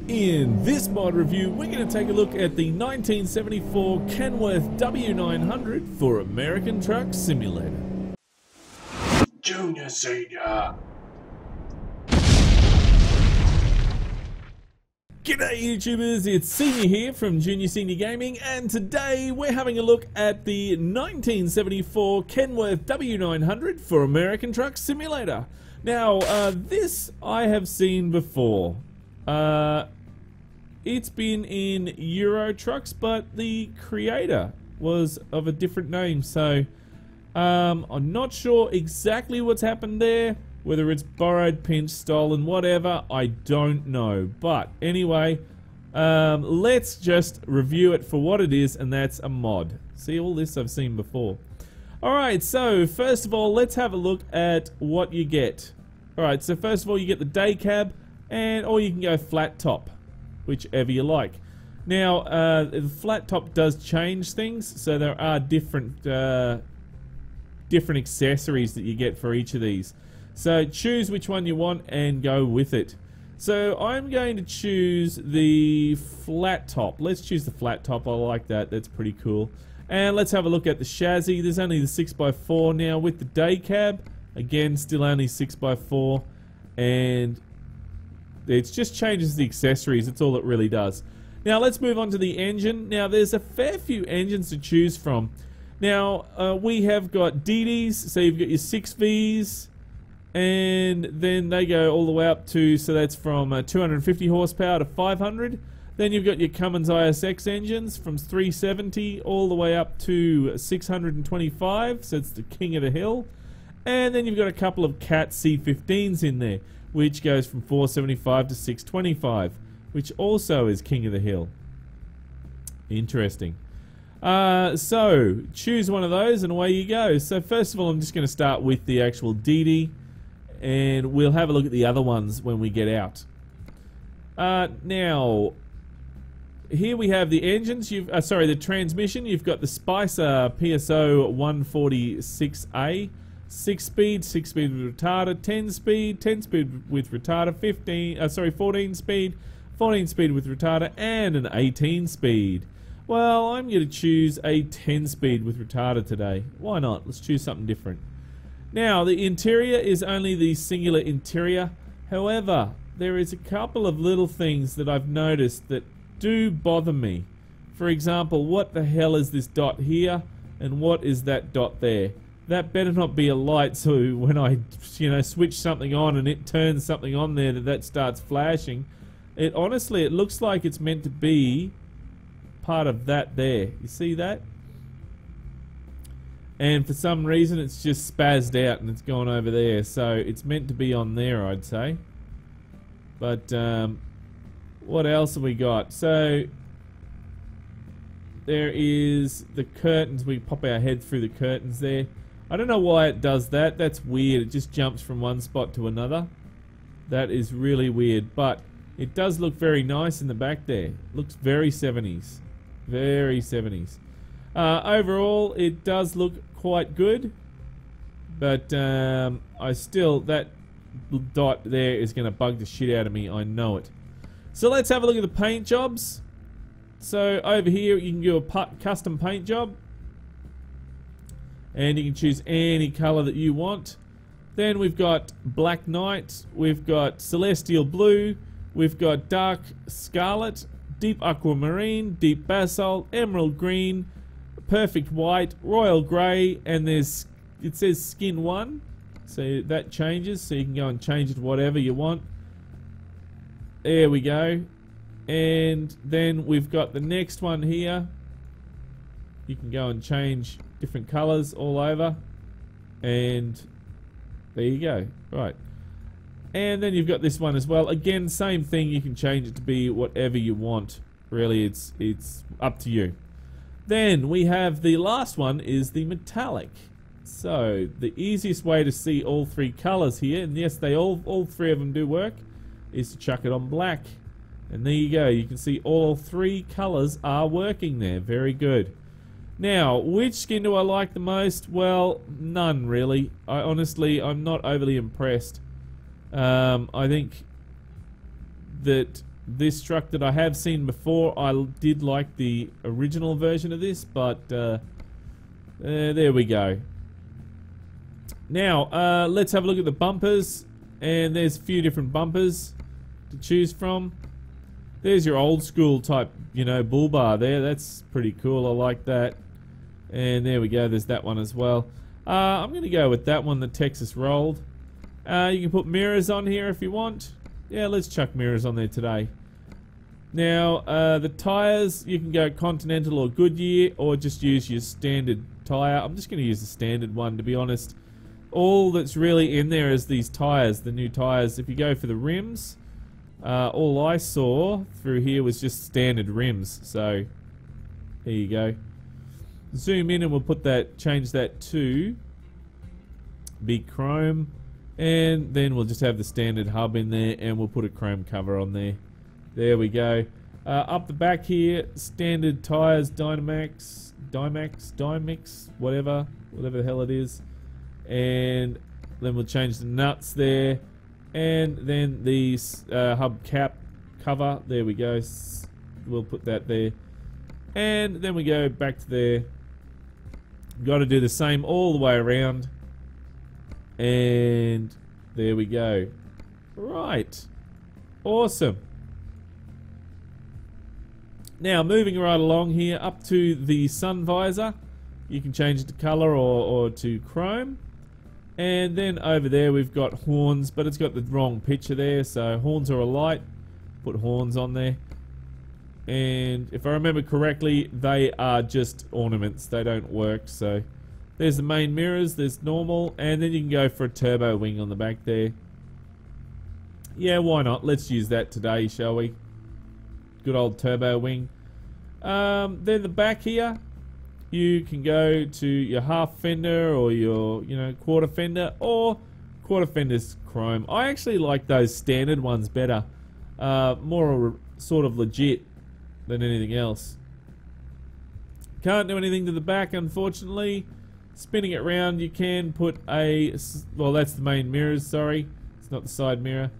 In this mod review, we're going to take a look at the 1974 Kenworth W900 for American Truck Simulator. Junior, Senior. G'day YouTubers, it's Senior here from Junior Senior Gaming, and today we're having a look at the 1974 Kenworth W900 for American Truck Simulator. Now, this I have seen before. It's been in Euro trucks, but the creator was of a different name, so I'm not sure exactly what's happened there. Whether it's borrowed, pinched, stolen, whatever, I don't know. But anyway, let's just review it for what it is, and that's a mod. See, all this I've seen before. Alright, so first of all, let's have a look at what you get. Alright, so first of all, you get the day cab, or you can go flat top, whichever you like. Now, the flat top does change things, so there are different accessories that you get for each of these. So choose which one you want and go with it. So I'm going to choose the flat top. Let's choose the flat top. I like that. That's pretty cool. And let's have a look at the chassis. There's only the 6x4 now with the day cab. Again, still only 6x4. And it just changes the accessories. That's all it really does. Now let's move on to the engine. Now there's a fair few engines to choose from. Now we have got DDs. So you've got your 6Vs. And then they go all the way up to, so that's from 250 horsepower to 500. Then you've got your Cummins ISX engines from 370 all the way up to 625, so it's the king of the hill. And then you've got a couple of Cat C15s in there, which goes from 475 to 625, which also is king of the hill. Interesting. So choose one of those and away you go. So first of all, I'm just going to start with the actual DD. And we'll have a look at the other ones when we get out. Now, here we have the engines. The transmission. You've got the Spicer PSO 146A, 6-speed, 6-speed with retarder, 10-speed, 10-speed with retarder, 14-speed, 14-speed with retarder, and an 18-speed. Well, I'm going to choose a 10-speed with retarder today. Why not? Let's choose something different. Now, the interior is only the singular interior. However, there is a couple of little things that I've noticed that do bother me. For example, what the hell is this dot here? And what is that dot there? That better not be a light, so when I, switch something on and it turns something on there that starts flashing. Honestly, it looks like it's meant to be part of that there. You see that? And for some reason it's just spazzed out and it's gone over there. So it's meant to be on there, I'd say. But what else have we got? So there is the curtains. We pop our head through the curtains there. I don't know why it does that. That's weird. It just jumps from one spot to another. That is really weird. But it does look very nice in the back there. Looks very 70s. Very 70s. Overall, it does look quite good, but that dot there is going to bug the shit out of me. I know it. So let's have a look at the paint jobs. So over here you can do a custom paint job, and you can choose any color that you want. Then we've got Black Knight, we've got Celestial Blue, we've got Dark Scarlet, Deep Aquamarine, Deep Basalt, Emerald Green, Perfect White, Royal Grey, and it says Skin 1, so that changes, so you can go and change it to whatever you want. There we go. And then we've got the next one here. You can go and change different colours all over, and there you go. Right. And then you've got this one as well. Again, same thing, you can change it to be whatever you want. Really, it's up to you. Then we have the last one is the metallic. So the easiest way to see all three colors here, and yes, all three of them do work, is to chuck it on black. And there you go. You can see all three colors are working there. Very good. Now, which skin do I like the most? Well, none really. I'm not overly impressed. I think that this truck that I have seen before. I did like the original version of this, but there we go. Now, let's have a look at the bumpers. And there's a few different bumpers to choose from. There's your old school type, you know, bull bar there. That's pretty cool. I like that. And there we go. There's that one as well. I'm going to go with that one, the Texas rolled. You can put mirrors on here if you want. Yeah, let's chuck mirrors on there today. Now, the tyres, you can go Continental or Goodyear, or just use your standard tyre. I'm just going to use the standard one, to be honest. All that's really in there is these tyres, the new tyres. If you go for the rims, all I saw through here was just standard rims. So, there you go. Zoom in and we'll put that, change that to be chrome. And then we'll just have the standard hub in there and we'll put a chrome cover on there. There we go. Up the back here, standard tyres, Dynamix, whatever the hell it is. And then we'll change the nuts there, and then the hub cap cover, there we go, we'll put that there, and then we go back to there. Got to do the same all the way around, and there we go. Right, awesome. Now moving right along here up to the sun visor, you can change it to color or to chrome. And then over there we've got horns, but it's got the wrong picture there, so horns are a light. Put horns on there. And if I remember correctly, they are just ornaments, they don't work. So there's the main mirrors, there's normal, and then you can go for a turbo wing on the back there. Yeah, why not? Let's use that today, shall we? Good old turbo wing. Then the back here, you can go to your half fender or your, you know, quarter fender, or quarter fender's chrome. I actually like those standard ones better. More sort of legit than anything else. Can't do anything to the back, unfortunately. Spinning it round, you can put a, well, that's the main mirrors, sorry. It's not the side mirror.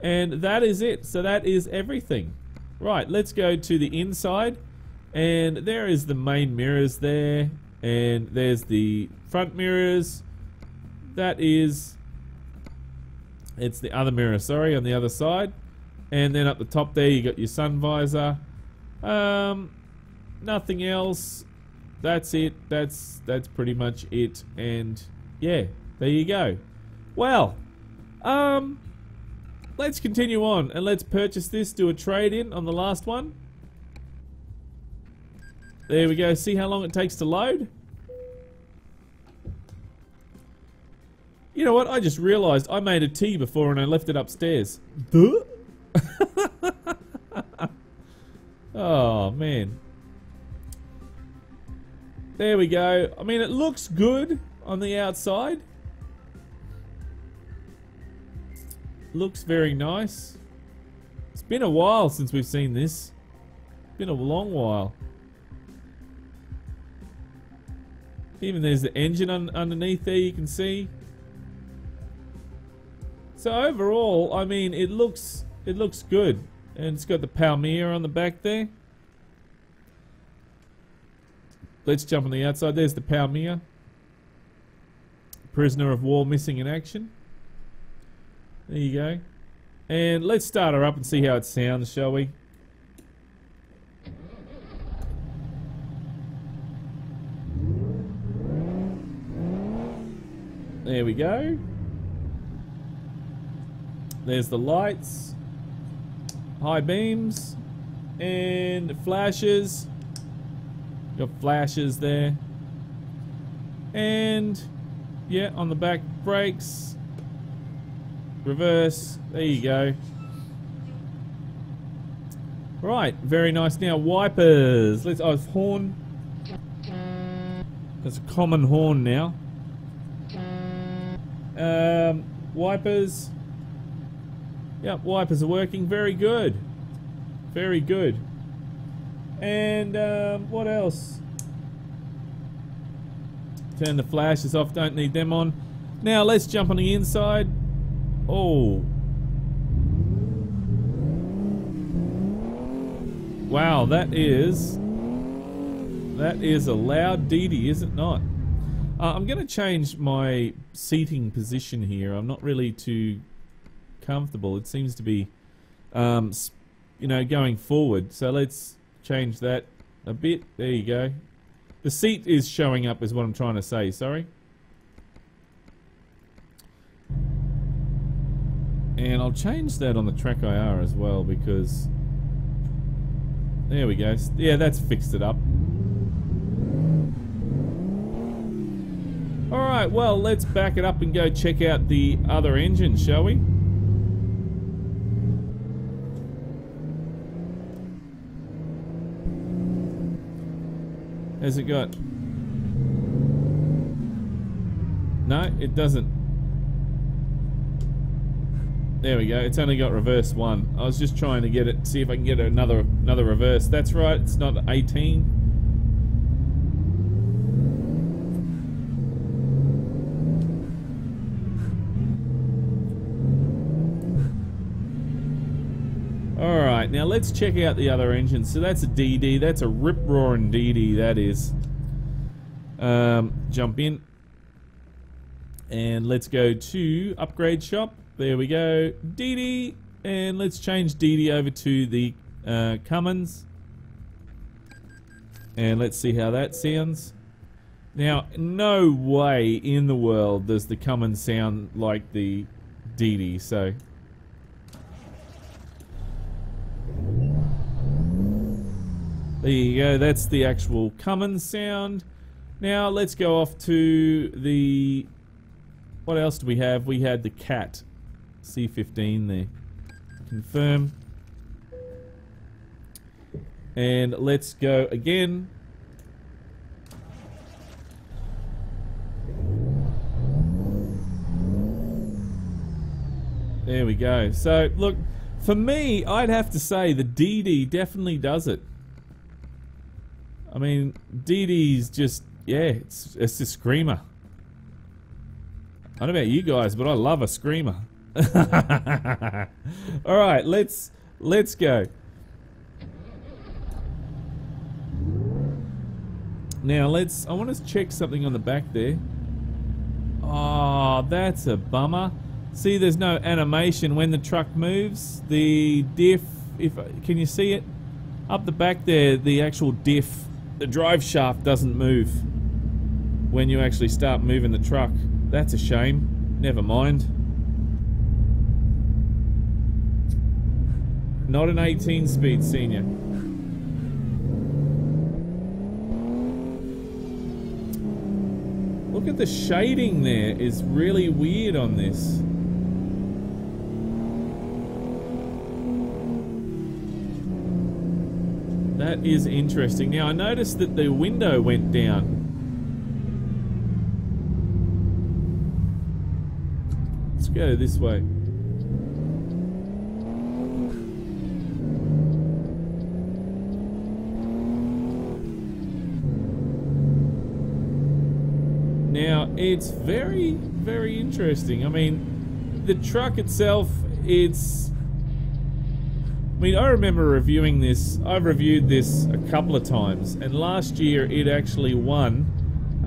And that is it. So that is everything. Right, let's go to the inside. And there is the main mirrors there, and there's the front mirrors. That is, it's the other mirror, sorry, on the other side. And then up the top there you got your sun visor. Nothing else. That's it. That's pretty much it. And yeah, there you go. Well, let's continue on and let's purchase this, do a trade-in on the last one. There we go. See how long it takes to load? You know what? I just realised I made a tea before and I left it upstairs. Duh? Oh, man. There we go. I mean, it looks good on the outside. Looks very nice. It's been a while since we've seen this. Been a long while. Even there's the engine underneath there, you can see. So overall, I mean, it looks good, and it's got the Palmyra on the back there. Let's jump on the outside. There's the Palmyra. Prisoner of war missing in action. There you go. And let's start her up and see how it sounds, shall we? There we go. There's the lights, high beams, and flashes. Got flashes there. And yeah, on the back, brakes, reverse. There you go. Right, very nice. Now wipers. Let's horn. That's a common horn now. Wipers. Yep, wipers are working. Very good. Very good. And what else? Turn the flashes off. Don't need them on. Now let's jump on the inside. Oh. Wow, that is a loud DD, is it not? I'm going to change my seating position here. I'm not really too comfortable. It seems to be, you know, going forward. So let's change that a bit. There you go. The seat is showing up is what I'm trying to say, sorry. And I'll change that on the track IR as well because... There we go. Yeah, that's fixed it up. Alright, well, let's back it up and go check out the other engine, shall we? Has it got... No, it doesn't. There we go. It's only got reverse 1. I was just trying to get it, see if I can get another reverse. That's right, it's not 18. Alright, now let's check out the other engine. So that's a DD, that's a rip-roaring DD, that is. Jump in. And let's go to upgrade shop. There we go, DD. And let's change DD over to the Cummins. And let's see how that sounds. Now, no way in the world does the Cummins sound like the DD, so... There you go, that's the actual Cummins sound. Now let's go off to the... What else do we have? We had the Cat C15 there. Confirm. And let's go again. There we go. So look, for me, I'd have to say the DD definitely does it. I mean, DD's just, yeah, it's a screamer. I don't know about you guys, but I love a screamer. Alright, let's go. Now I want to check something on the back there. Oh, that's a bummer. See, there's no animation when the truck moves. The diff, can you see it? Up the back there, the actual diff, the drive shaft doesn't move when you actually start moving the truck. That's a shame. Never mind. Not an 18-speed senior. Look at the shading there. It's really weird on this. That is interesting. Now I noticed that the window went down. Let's go this way. Now it's very, very interesting. I mean, the truck itself, I remember reviewing this. I've reviewed this a couple of times, and last year it actually won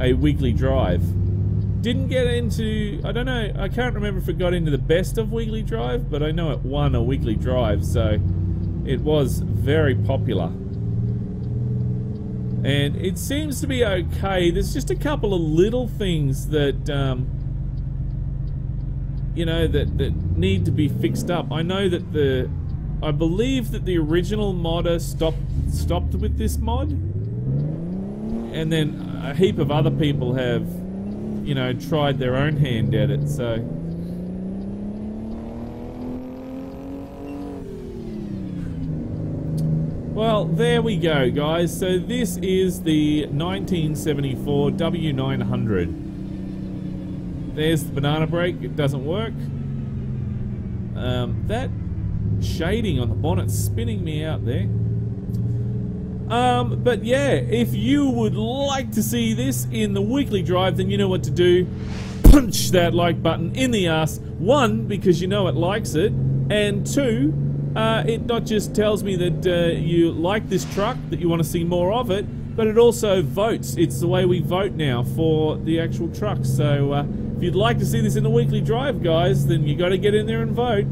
a weekly drive. Didn't get into, I don't know, I can't remember if it got into the best of weekly drive, but I know it won a weekly drive, so it was very popular. And it seems to be okay. There's just a couple of little things that, you know, that need to be fixed up. I know that I believe that the original modder stopped with this mod, and then a heap of other people have, you know, tried their own hand at it, so... Well, there we go, guys. So this is the 1974 W900. There's the banana brake. It doesn't work. That shading on the bonnet's spinning me out there. But yeah, if you would like to see this in the weekly drive, then you know what to do. Punch that like button in the ass. 1, because you know it likes it, and 2, it not just tells me that you like this truck, that you want to see more of it, but it also votes. It's the way we vote now for the actual trucks. So if you'd like to see this in the weekly drive, guys, then you got to get in there and vote.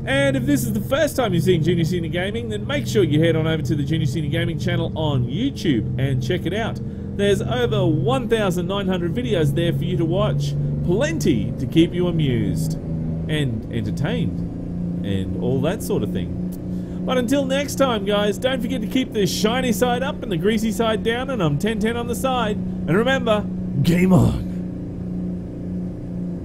And if this is the first time you're seeing Junior Senior Gaming, then make sure you head on over to the Junior Senior Gaming channel on YouTube and check it out. There's over 1,900 videos there for you to watch. Plenty to keep you amused and entertained and all that sort of thing. But until next time, guys, don't forget to keep the shiny side up and the greasy side down, and I'm 1010 on the side. And remember, game on!